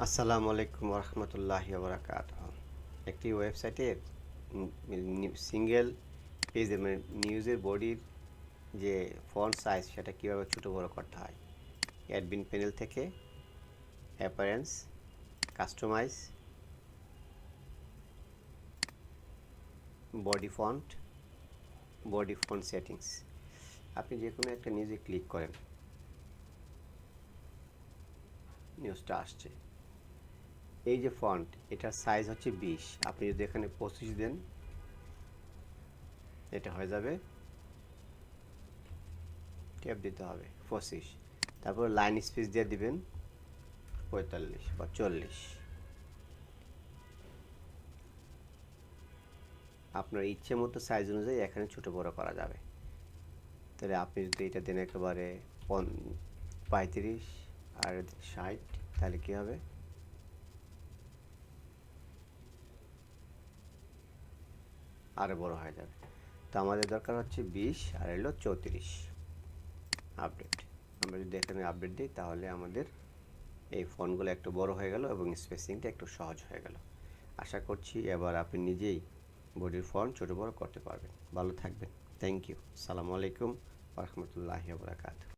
আসসালামু আলাইকুম রহমতুল্লাহি বারাকাতুহ। একটি ওয়েবসাইটের সিঙ্গেল পেজের মানে নিউজের বডির যে ফন্ট সাইজ সেটা কীভাবে ছোটো বড়ো করতে হয়, অ্যাডমিন প্যানেল থেকে appearance, customize, body font, body font settings. আপনি যে কোনো একটা নিউজে ক্লিক করেন, নিউজটা আসছে। এই যে ফন্ট, এটার সাইজ হচ্ছে 20। আপনি যদি এখানে 25 দেন, এটা হয়ে যাবে, ট্যাপ দিতে হবে 25। তারপর লাইন স্পেস দিয়ে দিবেন 45 বা 40। আপনার ইচ্ছে মতো সাইজ অনুযায়ী এখানে ছোটো বড়ো করা যাবে। তাহলে আপনি যদি এটা দেন একেবারে 35 আর 60, তাহলে কী হবে, আরও বড় হয়ে যাবে। তো আমাদের দরকার হচ্ছে 20 আর হলো 34 আপডেট। আমরা যদি এখানে আপডেট দিই তাহলে আমাদের এই ফন্টগুলো একটু বড় হয়ে গেল এবং স্পেসিংটা একটু সহজ হয়ে গেল। আশা করছি এবার আপনি নিজেই বডির ফন্ট ছোটো বড় করতে পারবেন। ভালো থাকবেন। Thank you. আসসালামু আলাইকুম ওয়া রাহমাতুল্লাহি ওয়া বারাকাতুহু।